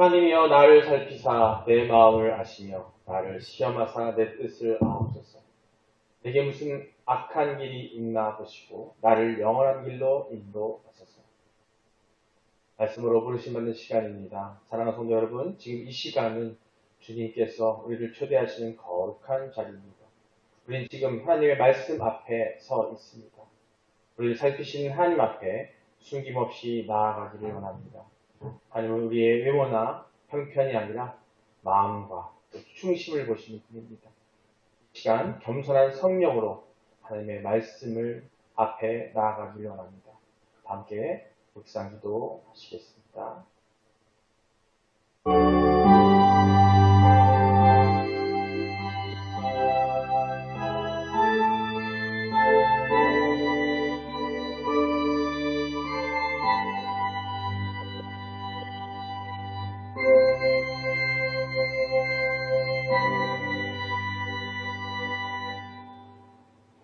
하나님이여 나를 살피사 내 마음을 아시며 나를 시험하사 내 뜻을 아옵소서. 내게 무슨 악한 길이 있나 보시고 나를 영원한 길로 인도하소서. 말씀으로 부르심 받는 시간입니다. 사랑하는 성도 여러분, 지금 이 시간은 주님께서 우리를 초대하시는 거룩한 자리입니다. 우리는 지금 하나님의 말씀 앞에 서 있습니다. 우리를 살피시는 하나님 앞에 숨김없이 나아가기를 원합니다. 하나님은 우리의 외모나 형편이 아니라 마음과 충심을 보시는 분입니다. 이 시간 겸손한 성령으로 하나님의 말씀을 앞에 나아가기를 원합니다. 함께 묵상기도 하시겠습니다.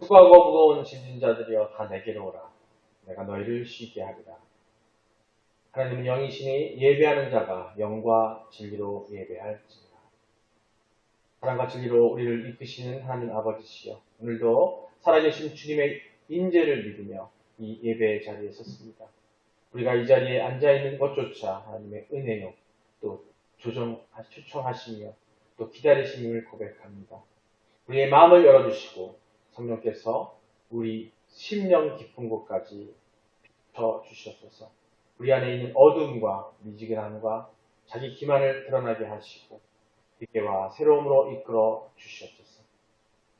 수고하고 무거운 짐진 자들이여 다 내게로 오라. 내가 너희를 쉬게 하리라. 하나님은 영이시니 예배하는 자가 영과 진리로 예배할지니라. 사랑과 진리로 우리를 이끄시는 하나님 아버지시여, 오늘도 살아계신 주님의 인재를 믿으며 이 예배의 자리에 섰습니다. 우리가 이 자리에 앉아있는 것조차 하나님의 은혜요, 또 초청하시며 또 기다리심을 고백합니다. 우리의 마음을 열어주시고 성령께서 우리 심령 깊은 곳까지 비춰주시옵소서. 우리 안에 있는 어둠과 미지근함과 자기 기만을 드러나게 하시고 빛과 새로움으로 이끌어 주시옵소서.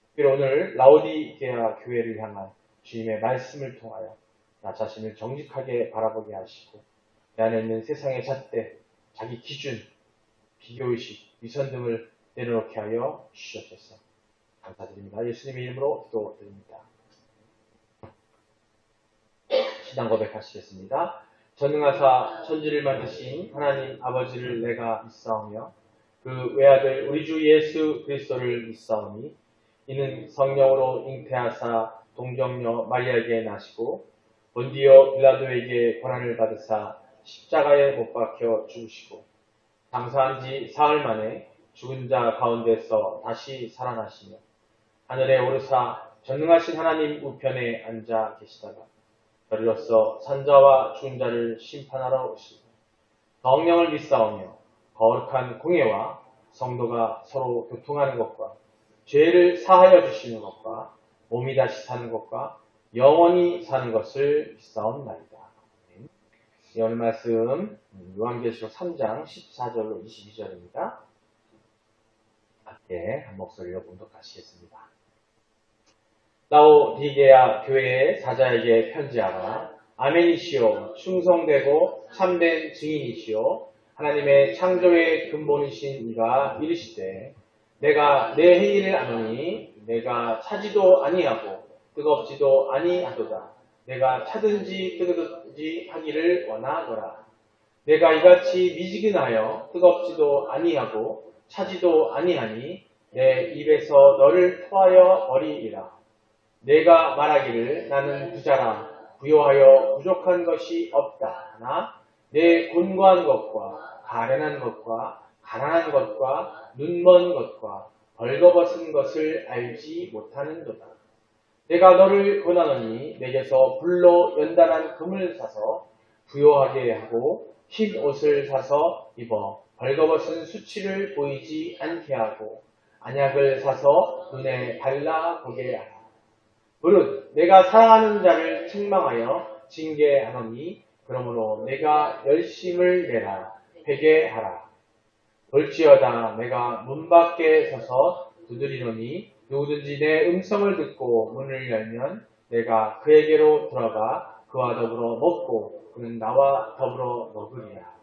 특별히 오늘 라오디게아 교회를 향한 주님의 말씀을 통하여 나 자신을 정직하게 바라보게 하시고 내 안에 있는 세상의 잣대, 자기 기준, 비교의식, 위선 등을 내려놓게 하여 주시옵소서. 감사드립니다. 예수님의 이름으로 기도드립니다. 신앙 고백하시겠습니다. 전능하사 천지를 만드신 하나님 아버지를 내가 믿사오며 그 외아들 우리 주 예수 그리스도를 믿사오니 이는 성령으로 잉태하사 동정녀 마리아에게 나시고 본디오 빌라도에게 고난을 받으사 십자가에 못 박혀 죽으시고 장사한 지 사흘 만에 죽은 자 가운데서 다시 살아나시며 하늘에 오르사 전능하신 하나님 우편에 앉아 계시다가 저리로서 산자와 죽은 자를 심판하러 오시고 성령을 믿사오며 거룩한 공예와 성도가 서로 교통하는 것과 죄를 사하여 주시는 것과 몸이 다시 사는 것과 영원히 사는 것을 믿사옵나이다. 오늘 말씀 요한계시록 3장 14절로 22절입니다. 함께 한 목소리로 봉독하시겠습니다. 라오디게아 교회의 사자에게 편지하라. 아멘이시오. 충성되고 참된 증인이시오. 하나님의 창조의 근본이신 이가 이르시되 내가 내 행위를 아노니 내가 차지도 아니하고 뜨겁지도 아니하도다. 내가 차든지 뜨거든지 하기를 원하노라. 내가 이같이 미지근하여 뜨겁지도 아니하고 차지도 아니하니 내 입에서 너를 토하여 버리리라. 내가 말하기를 나는 부자라 부요하여 부족한 것이 없다. 하나 내 곤고한 것과 가련한 것과 가난한 것과 눈먼 것과 벌거벗은 것을 알지 못하는도다. 내가 너를 권하노니 내게서 불로 연단한 금을 사서 부요하게 하고 흰 옷을 사서 입어 벌거벗은 수치를 보이지 않게 하고 안약을 사서 눈에 발라보게 하라. 무릇 내가 사랑하는 자를 책망하여 징계하노니 그러므로 내가 열심을 내라 회개하라. 볼지어다 내가 문 밖에 서서 두드리노니 누구든지 내 음성을 듣고 문을 열면 내가 그에게로 들어가 그와 더불어 먹고 그는 나와 더불어 먹으리라.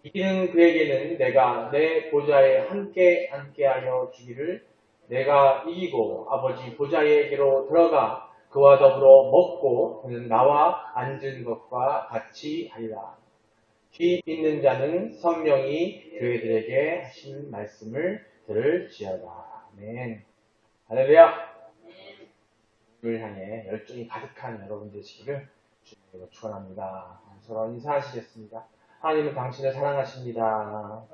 이기는 그에게는 내가 내 보좌에 함께 앉게하여 주기를 내가 이기고 아버지 보좌에게로 들어가 그와 더불어 먹고 그는 나와 앉은 것과 같이 하리라. 귀 있는 자는 성령이 교회들에게 하신 말씀을 들을지어다. 아멘. 할렐루야. 주님을 향해 열정이 가득한 여러분 되시기를 주님으로 축원합니다. 서로 인사하시겠습니다. 하나님은 당신을 사랑하십니다.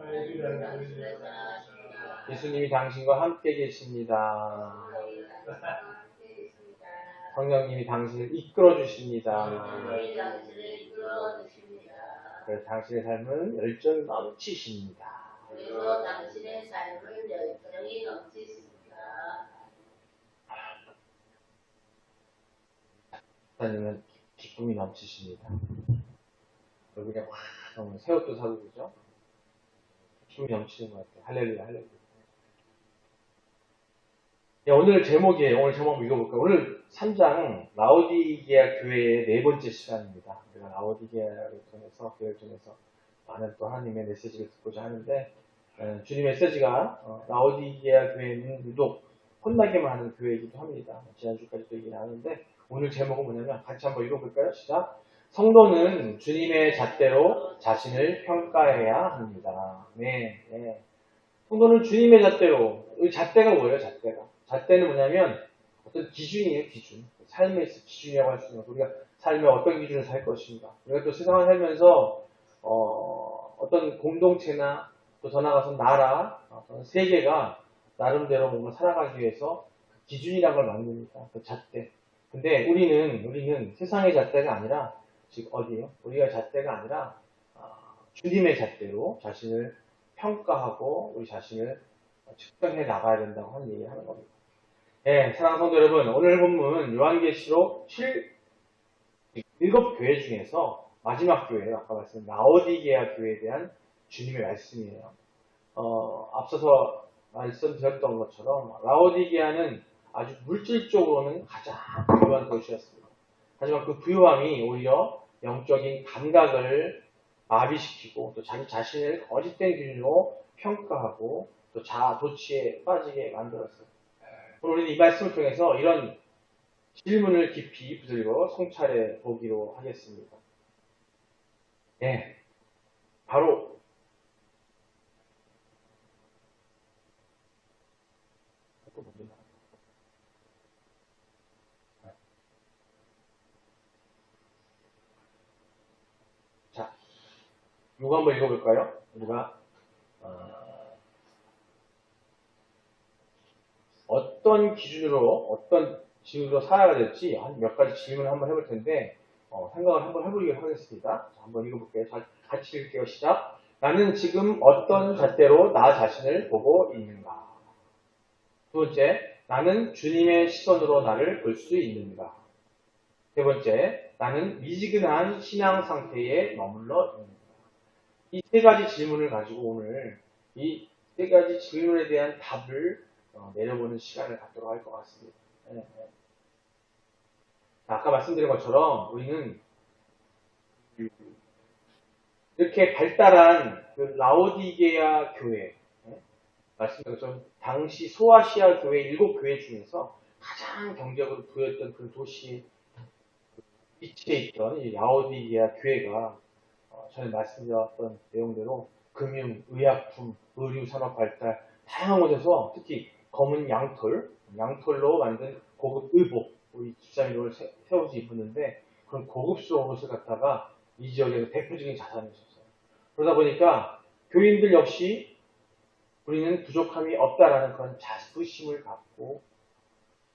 예수님이 당신과 함께 계십니다. 성령님이 당신을 이끌어 주십니다. 그래서 당신의 삶은 열정 넘치십니다. 하나님은 기쁨이 넘치십니다. 그냥 확 새 옷도 사고 그죠? 기쁨이 넘치는 것 같아요. 할렐루야, 할렐루야. 야, 오늘 제목이에요. 오늘 제목 한번 읽어볼까요? 오늘 3장 라오디게아 교회의 네 번째 시간입니다. 우리가 라오디게아를 통해서 교회를 통해서 많은 또 하나님의 메시지를 듣고자 하는데 주님의 메시지가 라오디게아 교회는 유독 혼나게만 하는 교회이기도 합니다. 지난주까지도 얘기 나왔는데 오늘 제목은 뭐냐면 같이 한번 읽어볼까요? 시작. 성도는 주님의 잣대로 자신을 평가해야 합니다. 네, 네. 성도는 주님의 잣대로. 이 잣대가 뭐예요? 잣대가. 잣대는 뭐냐면 어떤 기준이에요. 기준. 삶의 기준이라고 할 수 있는 거. 우리가 삶에 어떤 기준을 살 것인가. 우리가 또 세상을 살면서 어떤 공동체나 또 더 나아가서 나라, 세계가 나름대로 뭔가 살아가기 위해서 기준이라는 걸 만듭니다. 그 잣대. 근데 우리는 세상의 잣대가 아니라 즉 어디요? 우리가 잣대가 아니라 주님의 잣대로 자신을 평가하고 우리 자신을 측정해 나가야 된다고 하는 얘기를 하는 겁니다. 네, 사랑하는 성도 여러분, 오늘 본문 요한계시록 7 교회 중에서 마지막 교회예요. 아까 말씀드린 라오디게아 교회에 대한 주님의 말씀이에요. 앞서서 말씀드렸던 것처럼 라오디게아는 아주 물질적으로는 가장 부유한 도시였습니다. 하지만 그 부유함이 오히려 영적인 감각을 마비시키고 또 자기 자신을 거짓된 기준으로 평가하고 또 자아 도취에 빠지게 만들었어요. 오늘 우리는 이 말씀을 통해서 이런 질문을 깊이 붙들고 성찰해 보기로 하겠습니다. 네, 바로 자, 이거 한번 읽어볼까요? 우리가 어떤 기준으로 어떤 질문으로 살아야 될지 한 몇 가지 질문을 한번 해볼 텐데 생각을 한번 해보기로 하겠습니다. 자, 한번 읽어볼게요. 같이 읽을게요. 시작. 나는 지금 어떤 잣대로 나 자신을 보고 있는가? 두 번째, 나는 주님의 시선으로 나를 볼 수 있는가? 세 번째, 나는 미지근한 신앙 상태에 머물러 있는가? 이 세 가지 질문을 가지고 오늘 이 세 가지 질문에 대한 답을 내려보는 시간을 갖도록 할 것 같습니다. 네. 아까 말씀드린 것처럼 우리는 이렇게 발달한 그 라오디게아 교회, 말씀드린 것처럼 당시 소아시아 교회 7교회 중에서 가장 경제적으로 부였던 그 도시에 위치해 있던 이 라오디게아 교회가 전에 말씀드렸던 내용대로 금융, 의약품, 의류 산업 발달, 다양한 곳에서 특히 검은 양털로 만든 고급 의복, 우리 집사님을 새 옷을 입었는데 그런 고급스러운 옷을 갖다가 이 지역에서 대표적인 자산이었어요. 그러다 보니까 교인들 역시 우리는 부족함이 없다라는 그런 자부심을 갖고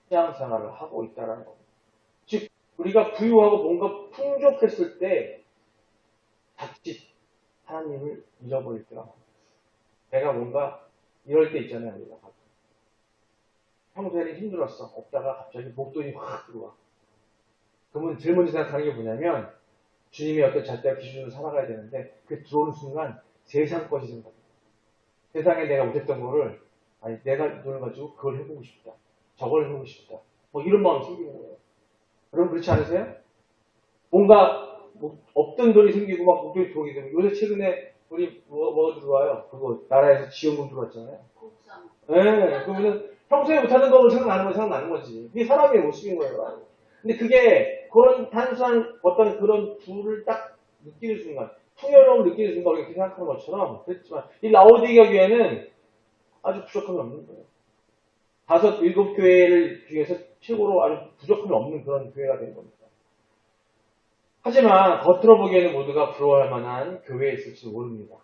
신앙생활을 하고 있다라는 겁니다. 즉 우리가 부유하고 뭔가 풍족했을 때 자칫 하나님을 잃어버릴 때가 많아요. 내가 뭔가 이럴 때 있잖아요. 우리가 평소에는 힘들었어. 없다가 갑자기 목돈이 확 들어와. 그러면 제일 먼저 생각하는 게 뭐냐면 주님의 어떤 잣대와 기준으로 살아가야 되는데 그 들어오는 순간 세상 것이 생각해요. 세상에 내가 못했던 거를 아니 내가 돈을 가지고 그걸 해보고 싶다. 저걸 해보고 싶다. 뭐 이런 마음이 생기는 거예요. 여러분 그렇지 않으세요? 뭔가 없던 돈이 생기고 막 목돈이 들어오게 되면 요새 최근에 우리 뭐가 들어와요? 그거 나라에서 지원금 들어왔잖아요. 네, 그러면은 평소에 못하는 거로 생각나는 거지. 그게 사람의 모습인 거예요. 근데 그게 그런 단순한 어떤 그런 부를 딱 느끼는 순간, 풍요로움을 느끼는 순간 이렇게 생각하는 것처럼 그랬지만 이 라오디게아 교회는 아주 부족함이 없는 거예요. 5, 7 교회를 중에서 최고로 아주 부족함이 없는 그런 교회가 된 겁니다. 하지만 겉으로 보기에는 모두가 부러워할 만한 교회에 있을지 모릅니다.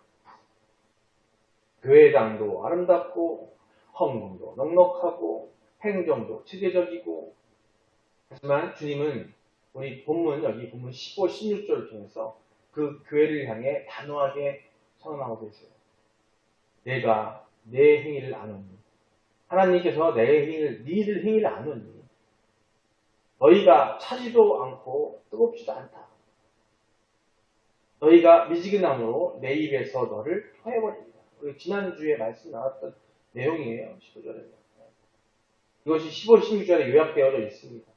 교회당도 아름답고 헌금도 넉넉하고 행정도 체계적이고 하지만 주님은 우리 본문 여기 본문 15, 16절을 통해서 그 교회를 향해 단호하게 선언하고 계세요. 내가 내 행위를 아노니 하나님께서 내 행위를 니들 행위를 아노니 너희가 차지도 않고 뜨겁지도 않다. 너희가 미지근함으로 내 입에서 너를 토해버립니다. 우리 지난주에 말씀 나왔던 내용이에요. 15절에. 이것이 15, 16절에 요약되어져 있습니다.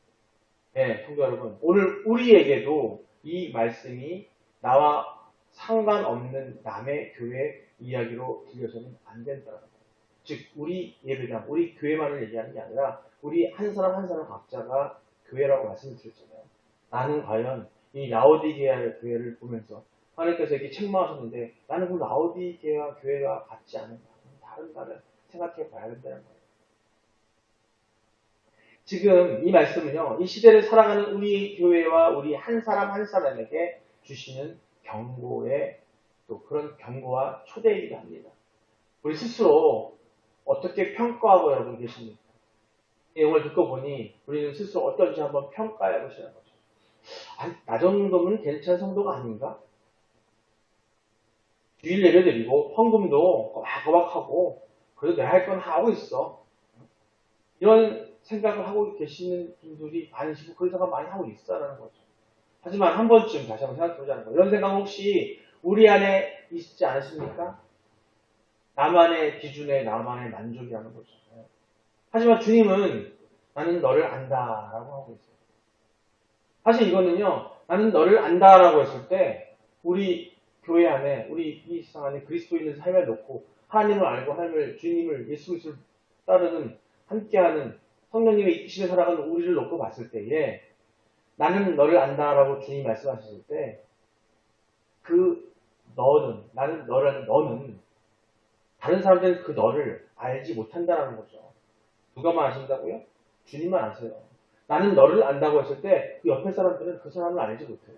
네, 성도 여러분. 오늘 우리에게도 이 말씀이 나와 상관없는 남의 교회 이야기로 들려서는 안 된다는 거예요. 즉, 우리 예배당, 우리 교회만을 얘기하는 게 아니라 우리 한 사람 한 사람 각자가 교회라고 말씀을 드렸잖아요. 나는 과연 이 라오디게아 교회를 보면서 하나님께서 이렇게 책망하셨는데 나는 그 라오디게아 교회가 같지 않은가? 다른 생각해 봐야 된다는 거예요. 지금 이 말씀은요, 이 시대를 살아가는 우리 교회와 우리 한 사람 한 사람에게 주시는 경고의 또 그런 경고와 초대이기도 합니다. 우리 스스로 어떻게 평가하고 여러분 계십니까? 이 내용을 듣고 보니 우리는 스스로 어떤지 한번 평가해 보시는 거죠. 아니, 나 정도면 괜찮은 성도가 아닌가? 주일 예배 드리고 헌금도 꼬박꼬박하고 그래도 내가 할 건 하고 있어. 이런 생각을 하고 계시는 분들이 많으시고 그런 생각 많이 하고 있어라는 거죠. 하지만 한 번쯤 다시 한번 생각해 보자는 거예요. 이런 생각 혹시 우리 안에 있지 않으십니까? 나만의 기준에 나만의 만족이라는 거죠. 하지만 주님은 나는 너를 안다라고 하고 있어요. 사실 이거는요, 나는 너를 안다라고 했을 때 우리 교회 안에, 우리 이 세상 안에 그리스도인의 삶을 놓고 하나님을 알고 하나님을, 주님을, 예수 그리스도를 따르는 함께하는 성령님의 이끄심에 살아가는 우리를 놓고 봤을 때에 나는 너를 안다라고 주님이 말씀하셨을 때 그 너는, 너는 다른 사람들은 그 너를 알지 못한다라는 거죠. 누가만 아신다고요? 주님만 아세요. 나는 너를 안다고 했을 때 그 옆에 사람들은 그 사람을 알지 못해요.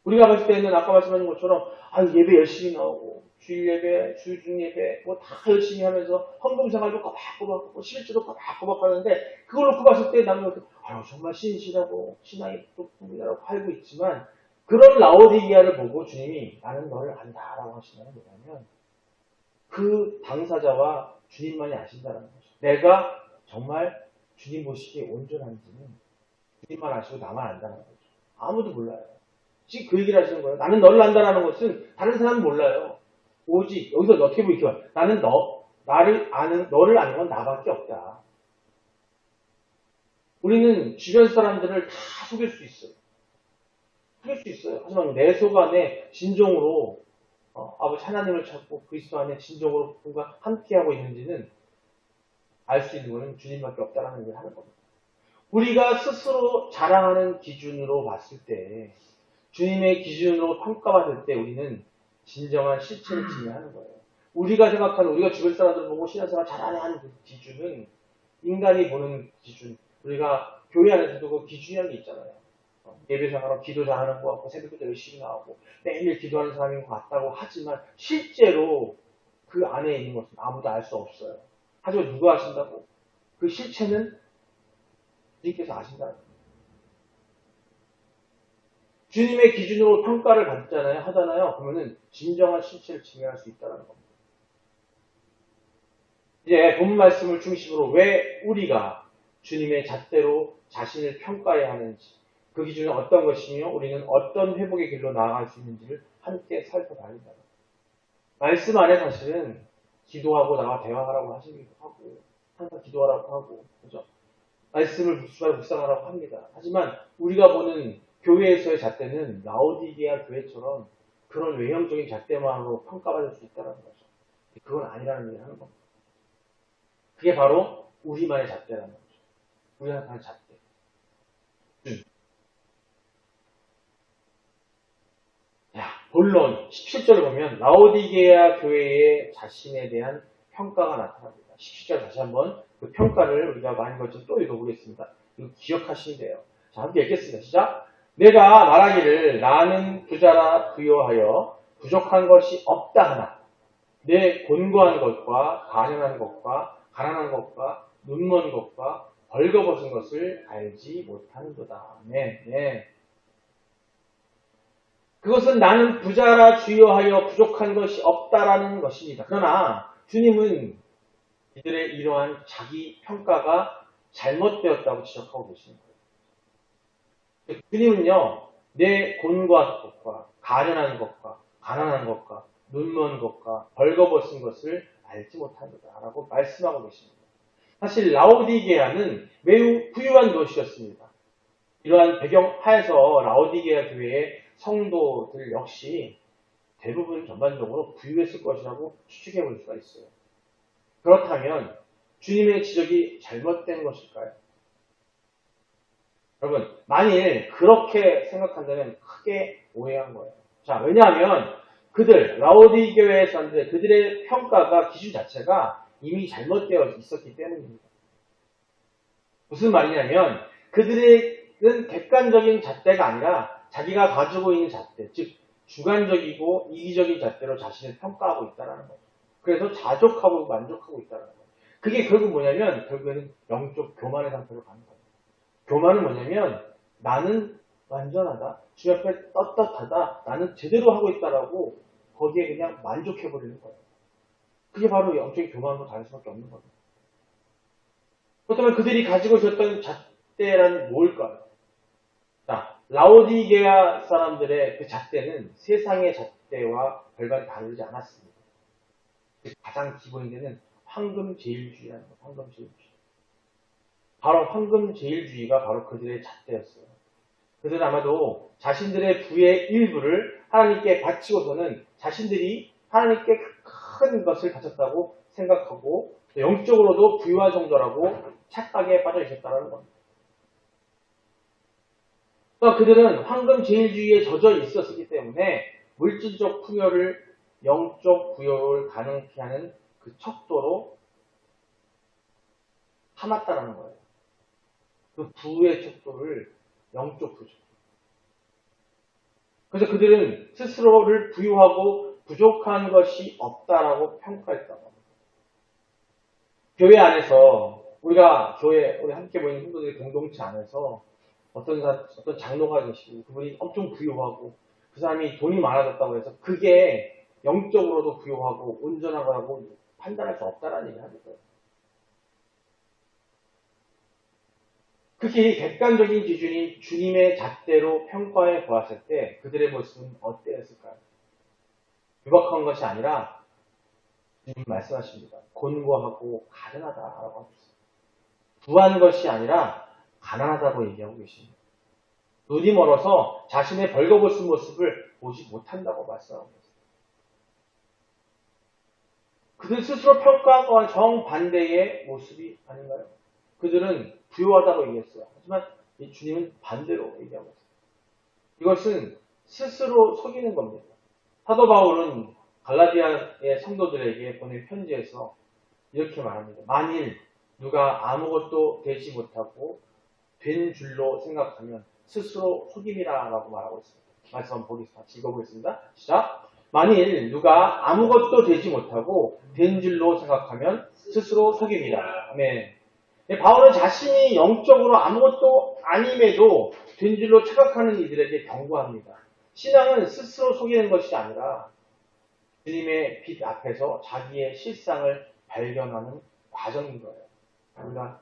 우리가 봤을 때는 아까 말씀하신 것처럼 예배 열심히 나오고 주일 예배, 주중 예배 뭐 다 열심히 하면서 헌금 생활도 꼬박꼬박 11조도 꼬박꼬박 하는데 그걸 놓고 봤을 때 나는 정말 신실하고 신앙이 높습니다라고 알고 있지만 그런 라오디게아를 보고 주님이 나는 너를 안다라고 하시면 뭐냐면 그 당사자와 주님만이 아신다는 거죠. 내가 정말 주님 보시기에 온전한지는 주님만 아시고 나만 안다는 거죠. 아무도 몰라요. 지금 그 얘기를 하시는 거예요. 나는 너를 안다라는 것은 다른 사람은 몰라요. 오직 여기서 어떻게 보이죠? 나는 너를 아는 건 나밖에 없다. 우리는 주변 사람들을 다 속일 수 있어요. 속일 수 있어요. 하지만 내 속 안에 진정으로 아버지 하나님을 찾고 그리스도 안에 진정으로 그분과 함께하고 있는지는 알 수 있는 것은 주님밖에 없다는 얘기를 하는 겁니다. 우리가 스스로 자랑하는 기준으로 봤을 때 주님의 기준으로 평가받을 때 우리는 진정한 실체를 증명하는 거예요. 우리가 생각하는, 우리가 주변 사람들 보고 신앙생활 잘하네 하는 그 기준은 인간이 보는 기준, 우리가 교회 안에서도 그 기준이라는 게 있잖아요. 예배생활하고 기도 잘하는 것 같고 새벽부터 열심히 나오고 매일 기도하는 사람인 것 같다고 하지만 실제로 그 안에 있는 것은 아무도 알 수 없어요. 하지만 누가 아신다고? 그 실체는 주님께서 아신다는 거예요. 주님의 기준으로 평가를 하잖아요. 그러면은 진정한 실체를 증명할 수 있다는 겁니다. 이제 본 말씀을 중심으로 왜 우리가 주님의 잣대로 자신을 평가해야 하는지, 그 기준은 어떤 것이며 우리는 어떤 회복의 길로 나아갈 수 있는지를 함께 살펴봐야 된다. 말씀 안에 사실은 기도하고 나와 대화하라고 하시기도 하고 항상 기도하라고 하고 그죠? 말씀을 주말 묵상하라고 합니다. 하지만 우리가 보는 교회에서의 잣대는 라오디게아 교회처럼 그런 외형적인 잣대만으로 평가받을 수 있다는 거죠. 그건 아니라는 얘기를 하는 겁니다. 그게 바로 우리만의 잣대라는 거죠. 우리만의 잣대. 본론 17절을 보면 라오디게아 교회의 자신에 대한 평가가 나타납니다. 17절 다시 한번 그 평가를 우리가 많은 것좀 또 읽어보겠습니다. 이거 기억하시면 돼요. 자, 함께 읽겠습니다. 시작. 내가 말하기를 나는 부자라 부요하여 부족한 것이 없다 하나 내 곤고한 것과 가련한 것과 가난한 것과 눈먼 것과 벌거벗은 것을 알지 못하는도다. 네, 네. 그것은 나는 부자라 주여하여 부족한 것이 없다라는 것입니다. 그러나 주님은 이들의 이러한 자기 평가가 잘못되었다고 지적하고 계시는 거예요. 주님은요, 내 곤고한 것과 가련한 것과 가난한 것과 눈먼 것과 벌거벗은 것을 알지 못한다라고 말씀하고 계십니다. 사실 라오디게아는 매우 부유한 도시였습니다. 이러한 배경 하에서 라오디게아 교회의 성도들 역시 대부분 전반적으로 부유했을 것이라고 추측해 볼 수가 있어요. 그렇다면 주님의 지적이 잘못된 것일까요? 여러분, 만일 그렇게 생각한다면 크게 오해한 거예요. 자, 왜냐하면 라오디게아의 사람들, 그들의 평가가 기준 자체가 이미 잘못되어 있었기 때문입니다. 무슨 말이냐면 그들은 객관적인 잣대가 아니라 자기가 가지고 있는 잣대, 즉 주관적이고 이기적인 잣대로 자신을 평가하고 있다는 거죠. 그래서 자족하고 만족하고 있다는 거예요. 그게 결국 뭐냐면 결국에는 영적 교만의 상태로 가는 거예요. 교만은 뭐냐면 나는 완전하다, 주 앞에 떳떳하다, 나는 제대로 하고 있다라고 거기에 그냥 만족해버리는 거예요. 그게 바로 영적인 교만으로 다를 수밖에 없는 거예요. 그렇다면 그들이 가지고 있었던 잣대란 뭘까요? 자, 라오디게아 사람들의 그 잣대는 세상의 잣대와 별반 다르지 않았습니다. 가장 기본되는 황금제일주의라는 거예요. 황금제일주의. 바로 황금제일주의가 바로 그들의 잣대였어요. 그들은 아마도 자신들의 부의 일부를 하나님께 바치고서는 자신들이 하나님께 큰 것을 바쳤다고 생각하고 영적으로도 부유한 정도라고 착각에 빠져 있었다는 겁니다. 그러니까 그들은 황금제일주의에 젖어 있었기 때문에 물질적 풍요를 영적 부여를 가능케 하는 그 척도로 삼았다는 거예요. 그 부의 척도를 영적 부죠. 그래서 그들은 스스로를 부유하고 부족한 것이 없다라고 평가했다고 합니다. 교회 안에서 우리 함께 모이는 성도들의 공동체 안에서 어떤 장로가 계시고 그분이 엄청 부유하고 그 사람이 돈이 많아졌다고 해서 그게 영적으로도 부유하고 온전하고 판단할 수 없다라는 얘기를 하는 거예요. 특히 객관적인 기준인 주님의 잣대로 평가해 보았을 때 그들의 모습은 어땠을까요? 유박한 것이 아니라 주님 말씀하십니다. 곤고하고 가련하다라고 하고 있습니다. 부한 것이 아니라 가난하다고 얘기하고 계십니다. 눈이 멀어서 자신의 벌거벗은 모습을 보지 못한다고 말씀하고 있습니다. 그들 스스로 평가한 것과 정반대의 모습이 아닌가요? 그들은 부유하다고 얘기했어요. 하지만 이 주님은 반대로 얘기하고 있어요. 이것은 스스로 속이는 겁니다. 사도 바울은 갈라디아의 성도들에게 보낸 편지에서 이렇게 말합니다. 만일 누가 아무것도 되지 못하고 된 줄로 생각하면 스스로 속임이라고 말하고 있습니다. 말씀 한번 보겠습니다. 읽어보겠습니다. 시작. 만일 누가 아무것도 되지 못하고 된 줄로 생각하면 스스로 속임이라. 아멘. 바울은 자신이 영적으로 아무것도 아님에도 된 줄로 착각하는 이들에게 경고합니다. 신앙은 스스로 속이는 것이 아니라 주님의 빛 앞에서 자기의 실상을 발견하는 과정인 거예요. 우리가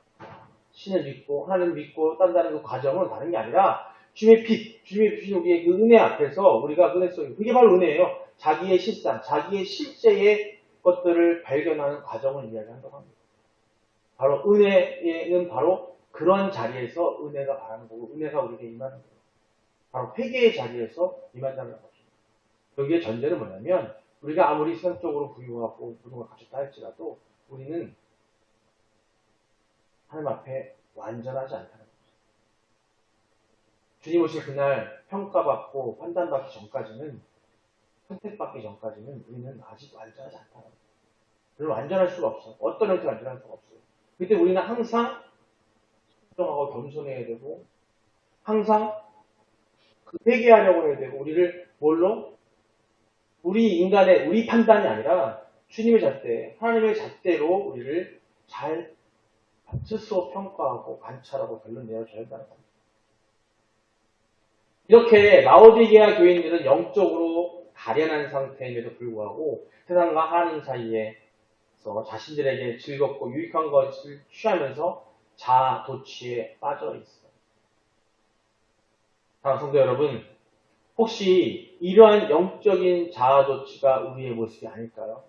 신을 믿고 하나님을 믿고 딴다는 그 과정은 다른 게 아니라 주님의 빛이 우리의 그 은혜 앞에서 우리가 은혜 속에 그게 바로 은혜예요. 자기의 실상, 자기의 실제의 것들을 발견하는 과정을 이야기한다고 합니다. 바로 은혜는 바로 그런 자리에서 은혜가 바라는 거고 은혜가 우리에게 임하는 거예요. 바로 회개의 자리에서 임한다는 거죠. 여기에 전제는 뭐냐면 우리가 아무리 세상적으로 부유하고 모든 걸 갖췄다 할지라도 우리는 하나님 앞에 완전하지 않다는 거죠. 주님 오실 그날 평가받고 판단받기 전까지는 선택받기 전까지는 우리는 아직 완전하지 않다는 거죠. 우리는 완전할 수가 없어요. 어떤 형태로 완전할 수가 없어요. 그때 우리는 항상 순종하고 겸손해야 되고 항상 회개하려고 해야 되고, 우리를 뭘로? 우리 판단이 아니라 주님의 잣대, 하나님의 잣대로 우리를 잘 스스로 평가하고 관찰하고 결론 내려줘야 한다는 겁니다. 이렇게 라오디게아 교인들은 영적으로 가련한 상태임에도 불구하고 세상과 하나님 사이에서 자신들에게 즐겁고 유익한 것을 취하면서 자아 도취에 빠져 있어요. 사랑하는 성도 여러분, 혹시 이러한 영적인 자아 도취가 우리의 모습이 아닐까요?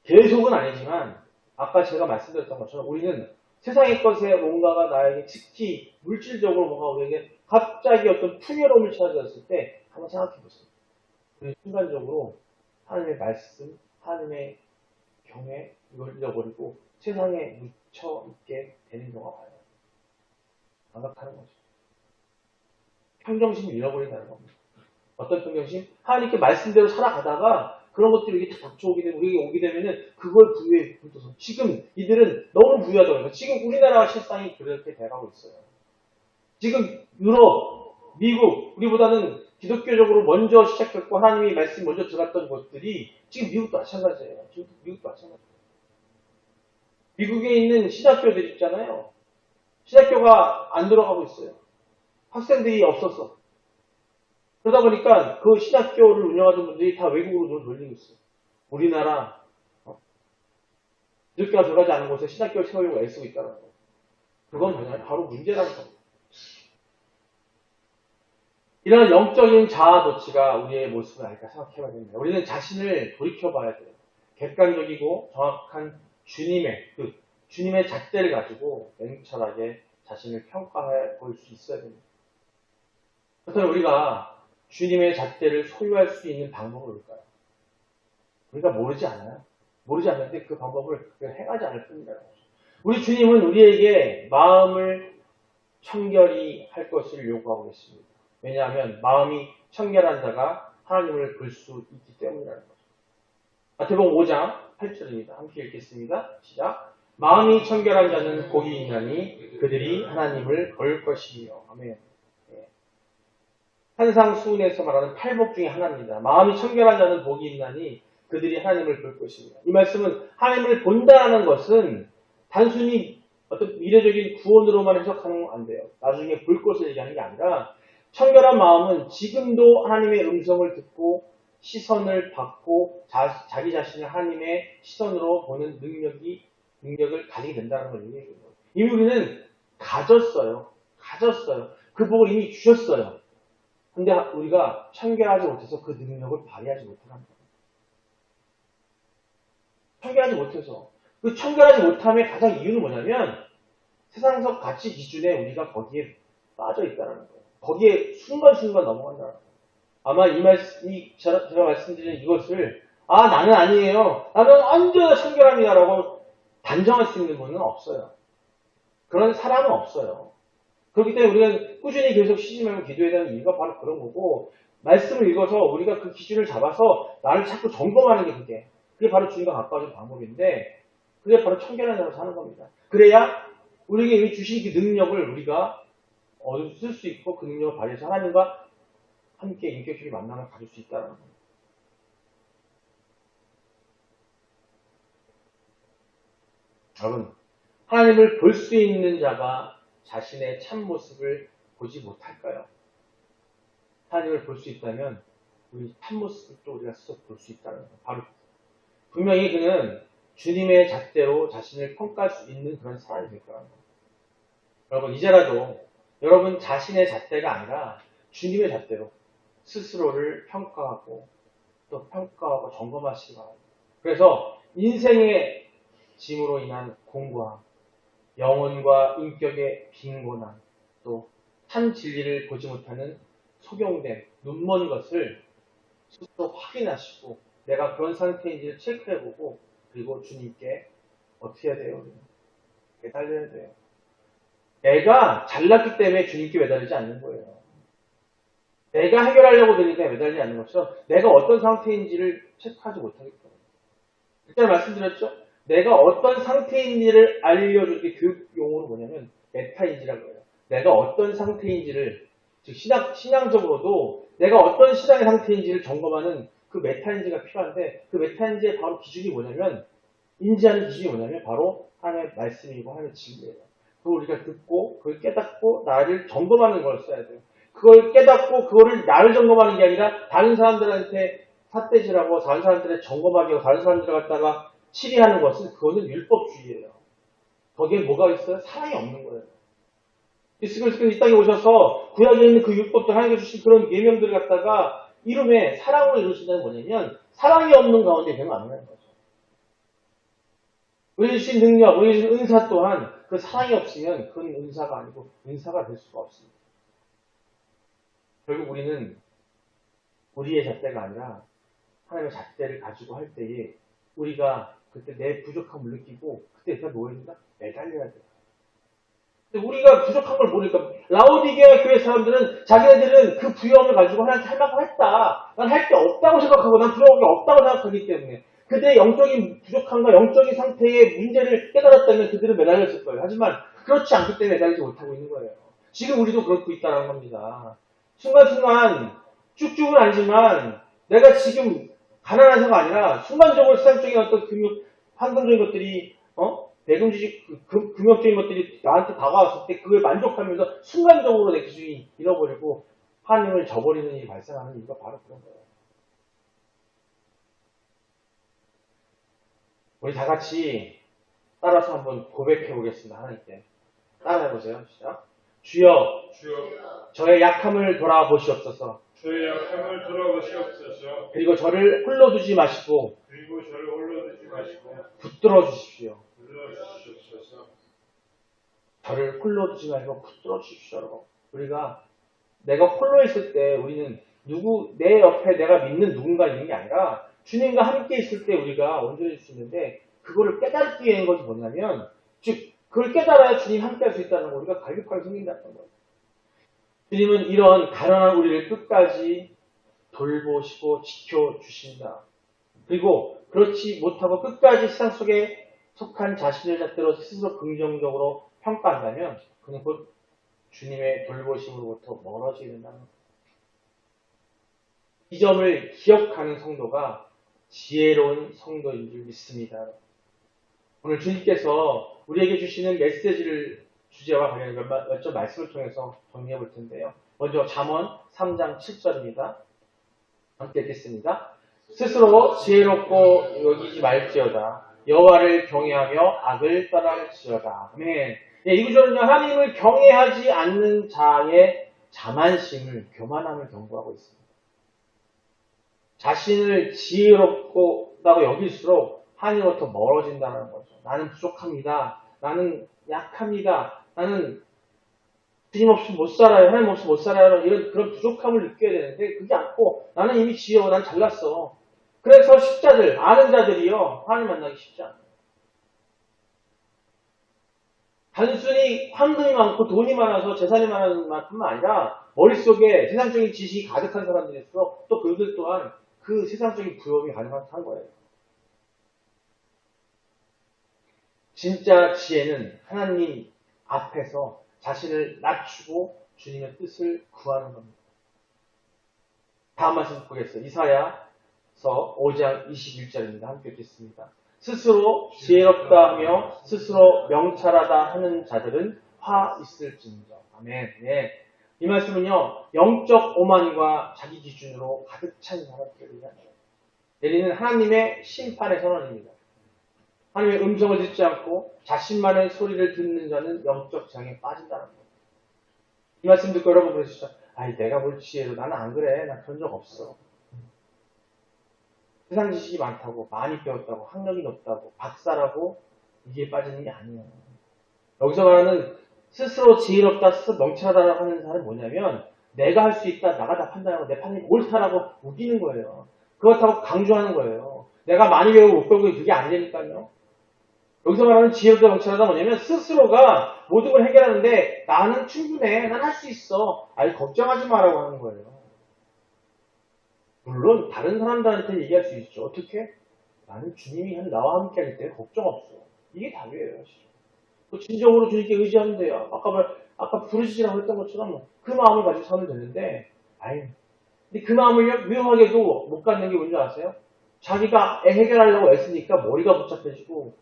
계속은 아니지만 아까 제가 말씀드렸던 것처럼 우리는 세상의 것에 뭔가가 나에게 특히 물질적으로 뭔가 우리에게 갑자기 어떤 풍요로움을 찾아졌을 때 한번 생각해 보세요. 우리 순간적으로 하나님의 말씀, 하나님의 경외 이걸 잃어버리고 세상에 묻혀 있게 되는 경우가 많아요. 감각하는 거죠. 평정심을 잃어버린다는 겁니다. 어떤 평정심? 하나님께 말씀대로 살아가다가 그런 것들이 이렇게 다 닥쳐오게 되면, 우리에게 오게 되면은 그걸 부유에 붙어서 지금 이들은 너무 부유하다고 해요. 지금 우리나라가 실상이 그렇게 돼가고 있어요. 지금 유럽, 미국, 우리보다는 기독교적으로 먼저 시작했고 하나님이 말씀 먼저 들어갔던 것들이 지금 미국도 마찬가지예요. 지금 미국도 마찬가지예요. 미국에 있는 신학교들 있잖아요. 신학교가 안 들어가고 있어요. 학생들이 없었어. 그러다 보니까 그 신학교를 운영하던 분들이 다 외국으로 눈을 돌리고 있어요. 우리나라 기독교가 들어가지 않은 곳에 신학교를 세우려고 애쓰고 있다는 거예요. 그건 뭐냐? 바로 문제라는 겁니다. 이런 영적인 자아 도취가 우리의 모습을 아닐까 생각해봐야 됩니다. 우리는 자신을 돌이켜봐야 돼요. 객관적이고 정확한 주님의 뜻, 주님의 잣대를 가지고 냉철하게 자신을 평가해 볼 수 있어야 됩니다. 그렇다면 우리가 주님의 잣대를 소유할 수 있는 방법은 뭘까요? 우리가 모르지 않아요. 모르지 않는데 그 방법을 행하지 않을 뿐이라는 거죠. 우리 주님은 우리에게 마음을 청결히 할 것을 요구하고 있습니다. 왜냐하면 마음이 청결한 자가 하나님을 볼 수 있기 때문이라는 거죠. 마태복음 5장 8절입니다. 함께 읽겠습니다. 시작. 마음이 청결한 자는 복이 있나니 그들이 하나님을 볼 것이며. 아멘. 산상수훈에서 말하는 팔복 중에 하나입니다. 마음이 청결한 자는 복이 있나니 그들이 하나님을 볼 것입니다. 이 말씀은 하나님을 본다는 것은 단순히 어떤 미래적인 구원으로만 해석하는 건 안 돼요. 나중에 볼 것을 얘기하는 게 아니라 청결한 마음은 지금도 하나님의 음성을 듣고 시선을 받고 자기 자신을 하나님의 시선으로 보는 능력을 가지게 된다는 걸 얘기해요. 이미 우리는 가졌어요. 그 복을 이미 주셨어요. 근데 우리가 청결하지 못해서 그 능력을 발휘하지 못하는 거예요. 청결하지 못해서. 그 청결하지 못함의 가장 이유는 뭐냐면 세상적 가치 기준에 우리가 거기에 빠져 있다는 거예요. 거기에 순간순간 넘어간다는 거예요. 아마 제가 말씀드린 이것을 나는 아니에요. 나는 완전 청결합니다라고 단정할 수 있는 분은 없어요. 그런 사람은 없어요. 그렇기 때문에 우리가 꾸준히 계속 쉬지 말고 기도해야 되는 이유가 바로 그런 거고, 말씀을 읽어서 우리가 그 기준을 잡아서 나를 자꾸 점검하는 게 그게 바로 주님과 가까워지는 방법인데, 그게 바로 청결한 자로 사는 겁니다. 그래야 우리에게 주신 그 능력을 우리가 쓸 수 있고 그 능력을 발휘해서 하나님과 함께 인격적인 만남을 가질 수 있다는 겁니다. 여러분, 하나님을 볼 수 있는 자가 자신의 참모습을 보지 못할까요? 하나님을 볼 수 있다면 우리 참모습을 또 우리가 스스로 볼 수 있다는 거예요. 바로 분명히 그는 주님의 잣대로 자신을 평가할 수 있는 그런 사람이 될 거라는 거예요. 여러분, 이제라도 여러분 자신의 잣대가 아니라 주님의 잣대로 스스로를 평가하고 또 평가하고 점검하시기 바랍니다. 그래서 인생의 짐으로 인한 공고함, 영혼과 인격의 빈곤함, 또 참 진리를 보지 못하는 소경됨, 눈먼 것을 스스로 확인하시고 내가 그런 상태인지를 체크해보고 그리고 주님께 어떻게 해야 돼요? 매달려야 돼요. 내가 잘났기 때문에 주님께 매달리지 않는 거예요. 내가 해결하려고 드니까 매달리지 않는 것처럼 내가 어떤 상태인지를 체크하지 못하기 때문에. 일단 말씀드렸죠? 내가 어떤 상태인지를 알려주는 게 교육 용어로 뭐냐면 메타인지라고 해요. 내가 어떤 상태인지를 즉 신앙적으로도 내가 어떤 신앙의 상태인지를 점검하는 그 메타인지가 필요한데 그 메타인지의 바로 기준이 뭐냐면 인지하는 기준이 뭐냐면 바로 하나님의 말씀이고 하나님의 진리예요. 그걸 우리가 듣고 그걸 깨닫고 나를 점검하는 걸 써야 돼요. 그걸 깨닫고 그거를 나를 점검하는 게 아니라 다른 사람들한테 삿대질하고 다른 사람들의 점검하기 하고 다른 사람들을 갖다가 치리하는 것은 그거는 율법주의예요. 거기에 뭐가 있어요? 사랑이 없는 거예요. 예수 그리스도께서 이 땅에 오셔서 구약에 있는 그 율법도 하나님께 주신 그런 예명들을 갖다가 이름에 사랑으로 이루신다는 뭐냐면 사랑이 없는 가운데 되면 안 되는 거죠. 우리 주신 능력, 우리 주신 은사 또한 그 사랑이 없으면 그건 은사가 아니고 은사가 될 수가 없습니다. 결국 우리는 우리의 잣대가 아니라 하나님의 잣대를 가지고 할 때에 우리가 그때 내 부족함을 느끼고 그때 일단 뭐해야 된다? 매달려야 돼요. 근데 우리가 부족한 걸 모르니까 라오디게아 교회 사람들은 자기네들은 그 부여함을 가지고 하나님께 할 만큼 했다. 난 할 게 없다고 생각하고 난 부여한 게 없다고 생각하기 때문에 그들의 영적인 부족함과 영적인 상태의 문제를 깨달았다면 그들은 매달렸을 거예요. 하지만 그렇지 않기 때문에 매달리지 못하고 있는 거예요. 지금 우리도 그렇고 있다는 겁니다. 순간순간 쭉쭉은 아니지만 내가 지금 가난해서가 아니라 순간적으로 세상적인 어떤 환경적인 것들이 대금지식 금욕적인 것들이 나한테 다가왔을 때 그걸 만족하면서 순간적으로 내 기준이 잃어버리고 하나님을 저버리는 일이 발생하는 이유가 바로 그런 거예요. 우리 다 같이 따라서 한번 고백해 보겠습니다. 하나님께. 따라해보세요. 시작. 주여, 저의 약함을 돌아보시옵소서. 저의 약함을 돌아보시옵소서. 그리고 저를 홀로 두지 마시고 붙들어 주십시오. 저를 홀로 두지 말고 붙들어 주십시오. 우리가 내가 홀로 있을 때 우리는 내 옆에 내가 믿는 누군가 있는 게 아니라 주님과 함께 있을 때 우리가 온전해질 수 있는데 그거를 깨닫기 위한 것이 뭐냐면 즉 그걸 깨달아야 주님 함께 할 수 있다는 거 우리가 갈급하게 생긴다는 거예요. 주님은 이런 가난한 우리를 끝까지 돌보시고 지켜주신다. 그리고 그렇지 못하고 끝까지 세상 속에 속한 자신을 잣대로 스스로 긍정적으로 평가한다면 그는 곧 주님의 돌보심으로부터 멀어지게 된다는 거예요. 이 점을 기억하는 성도가 지혜로운 성도인 줄 믿습니다. 오늘 주님께서 우리에게 주시는 메시지를 주제와 관련 몇 점 말씀을 통해서 정리해 볼 텐데요. 먼저 잠언 3장 7절입니다. 함께 읽겠습니다. 스스로 지혜롭고 여기지 말지어다. 여호와를 경외하며 악을 떠날지어다. 아멘. 이 구절은요, 하나님을 경외하지 않는 자의 자만심을, 교만함을 경고하고 있습니다. 자신을 지혜롭다고 여길수록 하나님으로부터 멀어진다는 거죠. 나는 부족합니다. 나는 약합니다. 나는 주님 없이 못 살아요. 하나님 없이 못 살아요. 이런 그런 부족함을 느껴야 되는데 그게 않고 나는 이미 지혜워. 난 잘났어. 그래서 십자들, 아는 자들이요. 하나님 만나기 쉽지 않아요. 단순히 황금이 많고 돈이 많아서 재산이 많은 만큼만 아니라 머릿속에 세상적인 지식이 가득한 사람들일수록 또 그들 또한 그 세상적인 부여움이 가능한 거예요. 진짜 지혜는 하나님 앞에서 자신을 낮추고 주님의 뜻을 구하는 겁니다. 다음 말씀 보겠어요. 이사야서 5장 21절입니다. 함께 읽겠습니다. 스스로 지혜롭다 하며 스스로 명철하다 하는 자들은 화 있을지니라. 아멘. 네. 이 말씀은요, 영적 오만과 자기 기준으로 가득 찬 사람들을 얘기합니다. 내리는 하나님의 심판의 선언입니다. 하나님의 음성을 듣지 않고 자신만의 소리를 듣는 자는 영적 장애에 빠진다는 거예요. 이 말씀 듣고 여러분 그러시죠? 아이, 내가 뭘 지혜로, 나는 안 그래. 나 그런 적 없어. 세상 지식이 많다고, 많이 배웠다고, 학력이 높다고, 박사라고 이게 빠지는 게 아니에요. 여기서 말하는 스스로 지혜롭다, 스스로 명철하다고 하는 사람은 뭐냐면 내가 할 수 있다, 나가 다 판단하고 내 판단이 옳다라고 우기는 거예요. 그렇다고 강조하는 거예요. 내가 많이 배우고 못 배우고 그게 아니니까요. 여기서 말하는 지혜롭다, 명철하다 뭐냐면 스스로가 모든 걸 해결하는데 나는 충분해, 난 할 수 있어. 아니 걱정하지 마라고 하는 거예요. 물론 다른 사람들한테 얘기할 수 있죠. 어떻게? 나는 주님이 나와 함께 할 때 걱정 없어. 이게 답이에요. 진정으로 주님께 의지하면 돼요. 아까 아까 부르짖으라고 했던 것처럼 그 마음을 가지고 살면 되는데, 근데 그 마음을 묘하게도 못 갖는 게 뭔지 아세요? 자기가 해결하려고 애쓰니까 머리가 복잡해지고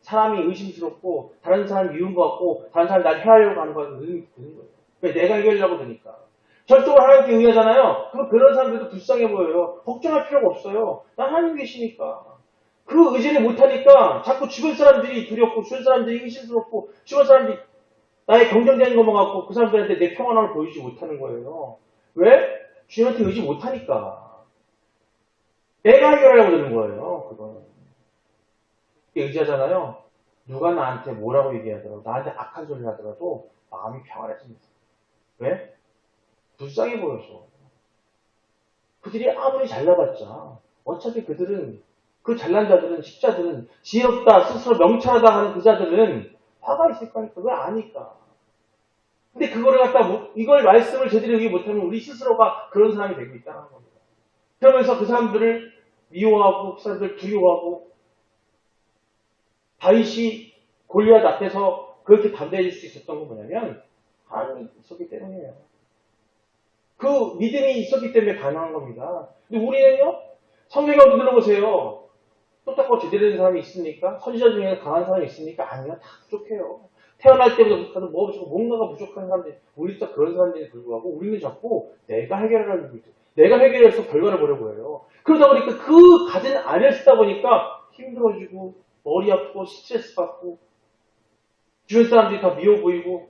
사람이 의심스럽고 다른 사람이 미운 것 같고 다른 사람이 날 해하려고 하는 거가 의미 드는 거예요. 왜? 내가 해결하려고 되니까. 절대로 하나님께 의하잖아요. 그럼 그런 사람들도 불쌍해 보여요. 걱정할 필요가 없어요. 난 하나님 계시니까. 그 의지를 못하니까 자꾸 주변 사람들이 두렵고 주변 사람들이 의심스럽고 주변 사람들이 나의 경쟁자인 것만 갖고 그 사람들한테 내 평안함을 보이지 못하는 거예요. 왜? 주님한테 의지 못하니까. 내가 해결하려고 되는 거예요. 그거는. 의지하잖아요. 누가 나한테 뭐라고 얘기하더라도 나한테 악한 소리를 하더라도 마음이 평안해집니다. 왜? 불쌍해 보여서. 그들이 아무리 잘나봤자 어차피 그들은 그 잘난 자들은 식자들은 지혜롭다 스스로 명철하다 하는 그 자들은 화가 있을 거니까. 왜 아니까. 근데 그거를 갖다 이걸 말씀을 제대로 이해 못하면 우리 스스로가 그런 사람이 되고 있다는 겁니다. 그러면서 그 사람들을 미워하고 그 사람들을 두려워하고 다윗이 골리앗 앞에서 그렇게 담대해질 수 있었던 건 뭐냐면 하나님이 있었기 때문이에요. 그 믿음이 있었기 때문에 가능한 겁니다. 근데 우리는요, 성경에 어디 들어보세요. 똑똑하고 제대로 된 사람이 있습니까? 선지자 중에는 강한 사람이 있습니까? 아니요, 다 부족해요. 태어날 때부터 뭔가가 부족한 사람들이, 우리 또 그런 사람들이 불구하고 우리는 자꾸 내가 해결하려는 거죠. 내가 해결해서 결과를 보려고 해요. 그러다 보니까 그 가진 안을 쓰다 보니까 힘들어지고 머리 아프고 스트레스 받고 주변 사람들이 다 미워 보이고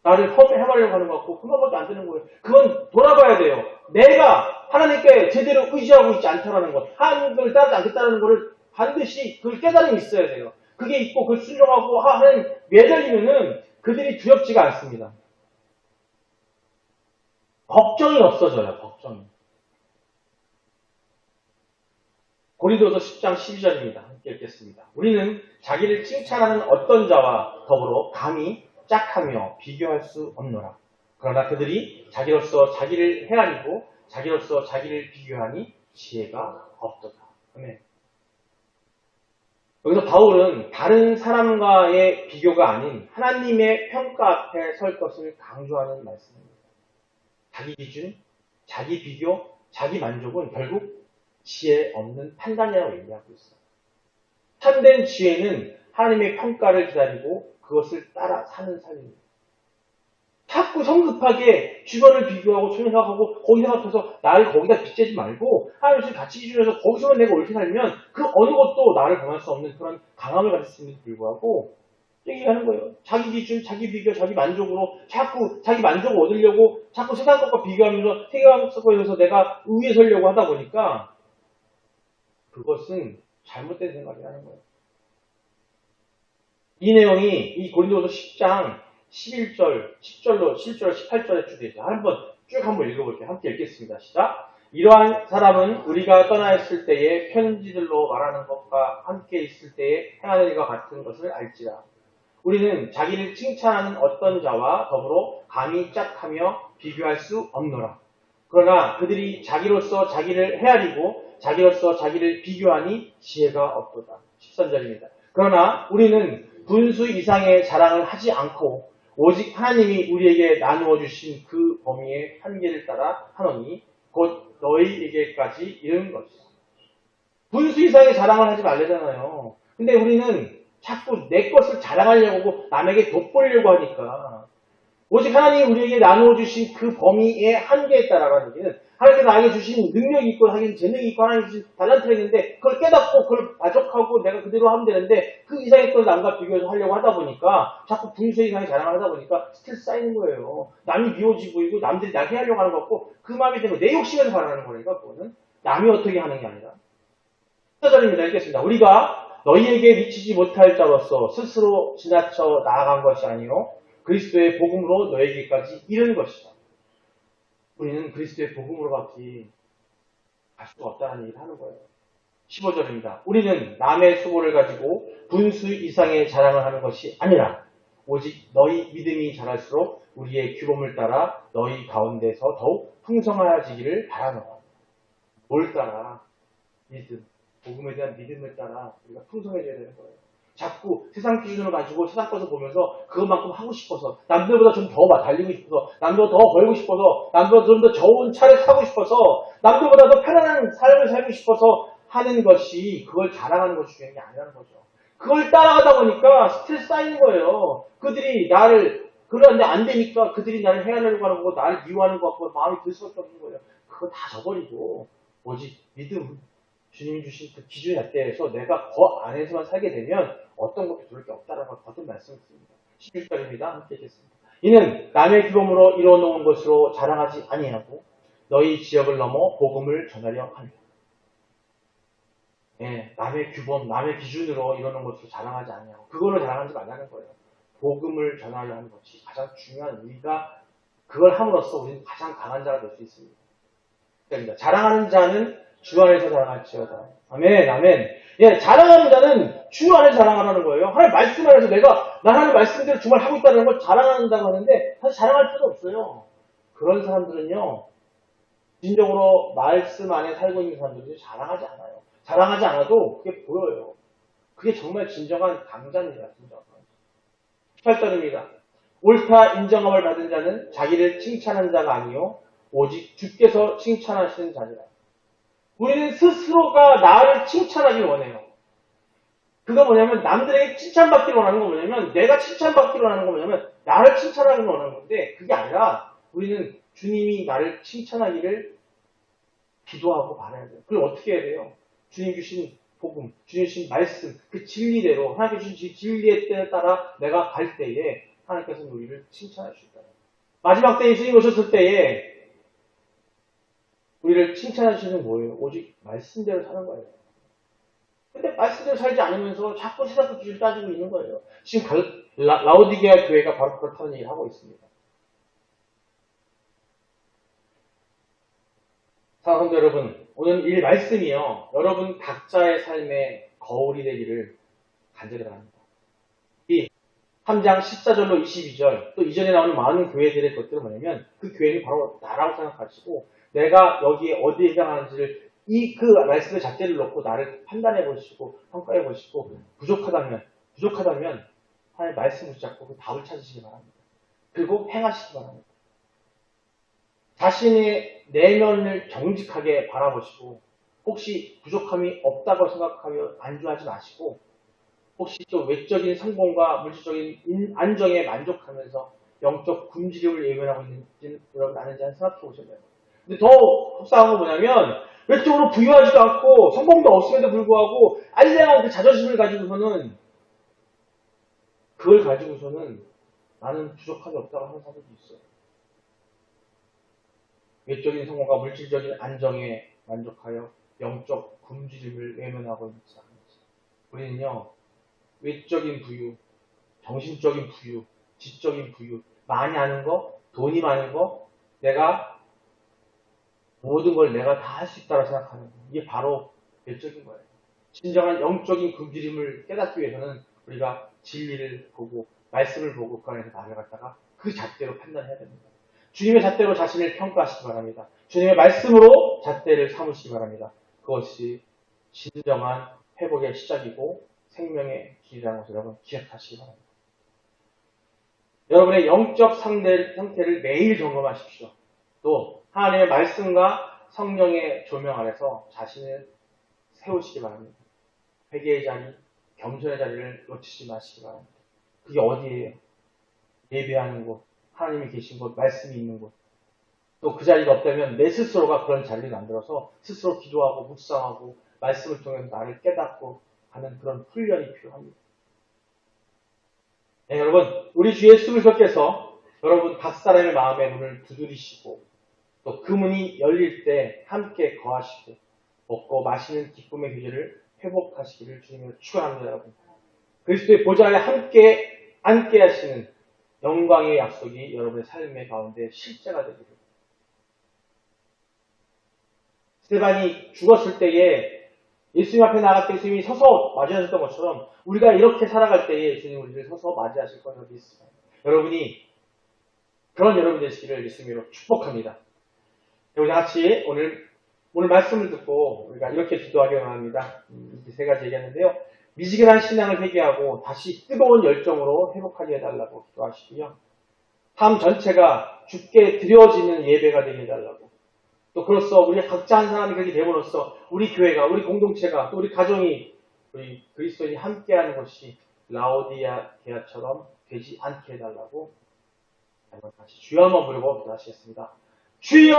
나를 해하려고 하는 것 같고 그것밖에 안 되는 거예요. 그건 돌아봐야 돼요. 내가 하나님께 제대로 의지하고 있지 않다라는 것, 하나님을 따르지 않겠다는 것을 반드시 그 깨달음이 있어야 돼요. 그게 있고 그걸 순종하고 하나님 매달리면은 그들이 두렵지가 않습니다. 걱정이 없어져요. 걱정이. 고린도서 10장 12절입니다. 함께 읽겠습니다. 우리는 자기를 칭찬하는 어떤 자와 더불어 감히 짝하며 비교할 수 없노라. 그러나 그들이 자기로서 자기를 헤아리고 자기로서 자기를 비교하니 지혜가 없도다. 아멘. 여기서 바울은 다른 사람과의 비교가 아닌 하나님의 평가 앞에 설 것을 강조하는 말씀입니다. 자기 기준, 자기 비교, 자기 만족은 결국 지혜 없는 판단이라고 얘기하고 있어요. 참된 지혜는 하나님의 평가를 기다리고 그것을 따라 사는 삶입니다. 자꾸 성급하게 주변을 비교하고 생각하고 거기 생각해서 나를 거기다 빗대지 말고 하나님의 가치 기준에서 거기서만 내가 옳게 살면 그 어느 것도 나를 범할 수 없는 그런 강함을 가질 수 있는데 불구하고 얘기하는 거예요. 자기 기준, 자기 비교, 자기 만족으로 자꾸 자기 만족을 얻으려고 자꾸 세상 것과 비교하면서 세상 것에서 내가 우위에 서려고 하다 보니까 그것은 잘못된 생각이라는 거예요. 이 내용이 이 고린도서 10장 11절, 10절로 7절, 18절에 주되어 있어요. 한번 읽어볼게요. 함께 읽겠습니다. 시작. 이러한 사람은 우리가 떠나 있을 때에 편지들로 말하는 것과 함께 있을 때에 행하는 일과 같은 것을 알지라. 우리는 자기를 칭찬하는 어떤 자와 더불어 감히 짝하며 비교할 수 없노라. 그러나 그들이 자기로서 자기를 헤아리고 자기로서 자기를 비교하니 지혜가 없도다. 13절입니다. 그러나 우리는 분수 이상의 자랑을 하지 않고 오직 하나님이 우리에게 나누어 주신 그 범위의 한계를 따라 하노니 곧 너희에게까지 이른 것이다. 분수 이상의 자랑을 하지 말래잖아요. 근데 우리는 자꾸 내 것을 자랑하려고 하고 남에게 돋보려고 하니까 오직 하나님이 우리에게 나누어 주신 그 범위의 한계에 따라가는 얘기는 하나님께서 나에게 주신 능력이 있고 하긴 재능이 있고 하나님 주신 달란트가 있는데 그걸 깨닫고 그걸 만족하고 내가 그대로 하면 되는데 그 이상의 걸 남과 비교해서 하려고 하다 보니까 자꾸 분수 이상의 자랑을 하다 보니까 스트레스 쌓이는 거예요. 남이 미워지고 있고 남들이 날 해하려고 하는 것 같고 그 마음이 되면 내 욕심에서 발현하는 거니까 그거는 남이 어떻게 하는 게 아니라 14절입니다. 읽겠습니다. 우리가 너희에게 미치지 못할 자로서 스스로 지나쳐 나아간 것이 아니요 그리스도의 복음으로 너에게까지 이른 것이다. 우리는 그리스도의 복음으로밖에 갈 수가 없다는 얘기를 하는 거예요. 15절입니다. 우리는 남의 수고를 가지고 분수 이상의 자랑을 하는 것이 아니라 오직 너희 믿음이 자랄수록 우리의 규범을 따라 너희 가운데서 더욱 풍성하여지기를 바라노라. 뭘 따라? 믿음. 복음에 대한 믿음을 따라 우리가 풍성해져야 되는 거예요. 자꾸 세상 기준으로 가지고 세상 것을 보면서 그것만큼 하고 싶어서 남들보다 좀 더 달리고 싶어서 남들보다 더 벌고 싶어서 남들보다 좀 더 좋은 차를 타고 싶어서 남들보다 더 편안한 삶을 살고 싶어서 하는 것이 그걸 자랑하는 것이 중요한 게 아니라는 거죠. 그걸 따라가다 보니까 스트레스 쌓이는 거예요. 그들이 나를 그런데 안 되니까 그들이 나를 해하려고 하는 거고 나를 미워하는 것 같고 마음이 들 수밖에 없는 거예요. 그거 다 저버리고 오직 믿음 주님이 주신 그 기준 잣대에서 내가 그 안에서만 살게 되면 어떤 것도 두려울 게 없다라는 걸 거듭 말씀드립니다. 16절입니다. 함께 읽겠습니다. 이는 남의 규범으로 이루어놓은 것으로 자랑하지 아니하고 너희 지역을 넘어 복음을 전하려 합니다. 예, 남의 규범, 남의 기준으로 이루어놓은 것으로 자랑하지 아니하고 그걸로 자랑하지 말라는 거예요. 복음을 전하려 하는 것이 가장 중요한 우리가 그걸 함으로써 우리는 가장 강한 자가 될 수 있습니다. 그러니까 자랑하는 자는 주 안에서 자랑할지어다. 아멘, 아멘. 예, 자랑하는 자는 주 안에서 자랑하라는 거예요. 하나님 말씀 안에서 내가 하나님 말씀대로 정말 하고 있다는 걸 자랑한다고 하는데 사실 자랑할 필요도 없어요. 그런 사람들은요, 진정으로 말씀 안에 살고 있는 사람들은 자랑하지 않아요. 자랑하지 않아도 그게 보여요. 그게 정말 진정한 강자입니다. 진정한 강자. 18절입니다. 옳다 인정함을 받은 자는 자기를 칭찬한 자가 아니요 오직 주께서 칭찬하시는 자니라. 우리는 스스로가 나를 칭찬하길 원해요. 그거 뭐냐면 남들에게 칭찬받기를 원하는 거 뭐냐면 내가 칭찬받기를 원하는 거 뭐냐면 나를 칭찬하기를 원하는 건데 그게 아니라 우리는 주님이 나를 칭찬하기를 기도하고 바라야 돼요. 그걸 어떻게 해야 돼요? 주님 주신 복음, 주님 주신 말씀, 그 진리대로 하나님께 주신 진리에 따라 내가 갈 때에 하나님께서는 우리를 칭찬할 수 있다. 마지막 때에 주님 오셨을 때에 우리를 칭찬하시는 뭐예요? 오직 말씀대로 사는 거예요. 근데 말씀대로 살지 않으면서 자꾸 세상 기준을 따지고 있는 거예요. 지금 라오디게아 교회가 바로 그렇다는 얘기를 하고 있습니다. 사랑하는 여러분, 오늘 이 말씀이요. 여러분 각자의 삶의 거울이 되기를 간절히 바랍니다. 이 3장 14절로 22절, 또 이전에 나오는 많은 교회들의 것들은 뭐냐면 그 교회는 바로 나라고 생각하시고 내가 여기에 어디에 해당하는지를 그 말씀의 잣대를 놓고 나를 판단해 보시고 평가해 보시고 부족하다면 하나님 말씀을 붙잡고 그 답을 찾으시기 바랍니다. 그리고 행하시기 바랍니다. 자신의 내면을 정직하게 바라보시고 혹시 부족함이 없다고 생각하며 안주하지 마시고 혹시 또 외적인 성공과 물질적인 안정에 만족하면서 영적 굶주림을 예면하고 있는지는 여러분 아는지 한번 생각해 보셔야 돼요. 근데 더 속상한 건 뭐냐면 외적으로 부유하지도 않고 성공도 없음에도 불구하고 알량한 그 자존심을 가지고서는 그걸 가지고서는 나는 부족함이 없다고 하는 사람도 있어요. 외적인 성공과 물질적인 안정에 만족하여 영적 굶주림을 외면하고 있지 않는지. 우리는요, 외적인 부유, 정신적인 부유, 지적인 부유, 많이 아는 거, 돈이 많은 거, 내가 모든 걸 내가 다 할 수 있다고 생각하는 거. 이게 바로 외적인 거예요. 진정한 영적인 굶주림을 깨닫기 위해서는 우리가 진리를 보고 말씀을 보고 그 안에서 나아갔다가 그 잣대로 판단해야 됩니다. 주님의 잣대로 자신을 평가하시기 바랍니다. 주님의 말씀으로 잣대를 삼으시기 바랍니다. 그것이 진정한 회복의 시작이고 생명의 길이라는 것을 여러분 기억하시기 바랍니다. 여러분의 영적 상태를 매일 점검하십시오. 또 하나님의 말씀과 성령의 조명 아래서 자신을 세우시기 바랍니다. 회개의 자리, 겸손의 자리를 놓치지 마시기 바랍니다. 그게 어디예요? 예배하는 곳, 하나님이 계신 곳, 말씀이 있는 곳. 또 그 자리가 없다면 내 스스로가 그런 자리를 만들어서 스스로 기도하고 묵상하고 말씀을 통해서 나를 깨닫고 하는 그런 훈련이 필요합니다. 네, 여러분, 우리 주 예수 그리스도께서 여러분 각 사람의 마음의 문을 두드리시고 또 그 문이 열릴 때 함께 거하시고 먹고 마시는 기쁨의 교제를 회복하시기를 주님으로 축원합니다, 여러분. 그리스도의 보좌에 함께 앉게 하시는 영광의 약속이 여러분의 삶의 가운데 실제가 되기를. 스데반이 죽었을 때에 예수님 앞에 나갈 때 예수님이 서서 맞이하셨던 것처럼 우리가 이렇게 살아갈 때에 예수님 우리를 서서 맞이하실 것을 믿습니다. 여러분이 그런 여러분 되시기를 예수님으로 축복합니다. 우리 같이 오늘 말씀을 듣고 우리가 이렇게 기도하기 원합니다. 이렇게 세 가지 얘기했는데요. 미지근한 신앙을 회개하고 다시 뜨거운 열정으로 회복하게 해달라고 기도하시고요. 삶 전체가 주께 드려지는 예배가 되게 해달라고. 또 그로써 우리 각자 한 사람이 그렇게 됨으로써 우리 교회가, 우리 공동체가, 또 우리 가정이, 우리 그리스도인이 함께하는 것이 라오디게아처럼 되지 않게 해달라고 다시 주여 한번 부르고 기도하시겠습니다. 주여!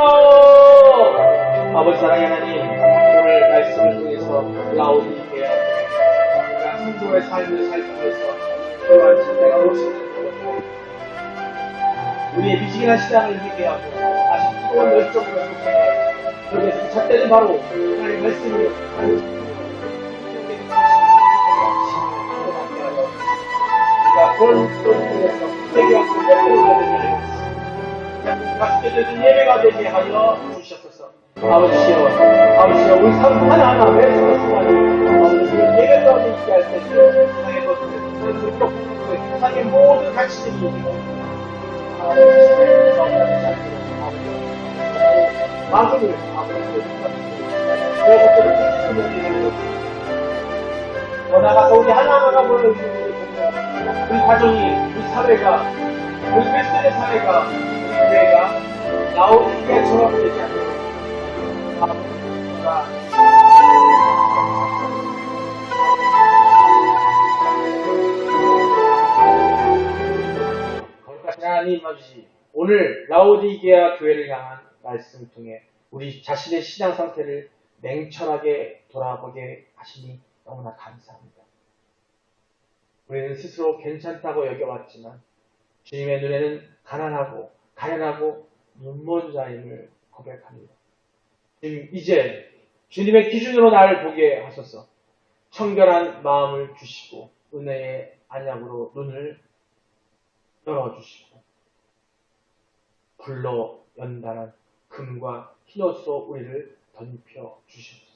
아버지 사랑의 하나님, 오늘 말씀을 통해서 라오디게아 우리가 성도의 삶을 살기 위해서 또한 내가 오시는 우리의 미지근한 신앙을 회개하고 다시 뜨거운 열정으로 회복해 여기에서 그 잣대는 바로 하나님의 말씀이요 우리가 그런 기도를 통해서 회개하고 열정을 되게 하여 맛있게 되는 예배가 되게 하여 주시옵소서. 아버지여 우리 삶 하나하나 매 순간순간이 아버지 예배 가운데 있게 할 때 세상의 것들 세상의 모든 가치들이 마음을 더 나아가서 우리 하나하나가 보는 우리 가정이, 우리 사회가, 우리 그리스도의 사회가, 우리 교회가 라오디게아처럼 되지 않도록 하나님 아버지, 오늘 라오디게아 교회를 향한 말씀을 통해 우리 자신의 신앙 상태를 냉철하게 돌아보게 하시니 너무나 감사합니다. 우리는 스스로 괜찮다고 여겨왔지만 주님의 눈에는 가난하고 가련하고 눈먼 자임을 고백합니다. 주님, 이제 주님의 기준으로 나를 보게 하소서. 청결한 마음을 주시고 은혜의 안약으로 눈을 열어주시고 불로 연단한 금과 흰옷으로 우리를 던혀 주시옵소서.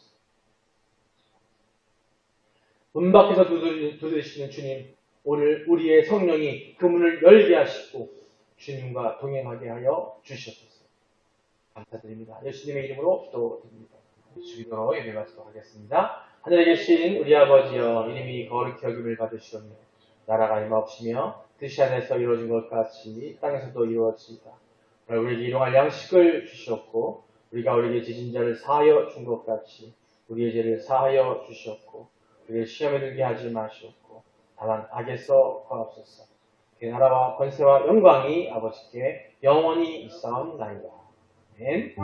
문 밖에서 두드리시는 주님, 오늘 우리의 성령이 그 문을 열게 하시고 주님과 동행하게 하여 주시옵소서. 감사드립니다. 예수님의 이름으로 기도드립니다. 주기도로 예배받도록 하겠습니다. 하늘에 계신 우리 아버지여, 이름이 거룩히 여김을 받으시오며 나라가 임하옵시며 뜻이 하늘에서 이루어진 것 같이 땅에서도 이루어지이다. 우리에게 일용할 양식을 주시옵고 우리가 우리에게 지진 자를 사하여 준 것 같이 우리의 죄를 사하여 주시옵고 우리를 시험에 들게 하지 마시옵고 다만 악에서 구하옵소서. 그 나라와 권세와 영광이 아버지께 영원히 있사옵나이다. 아멘.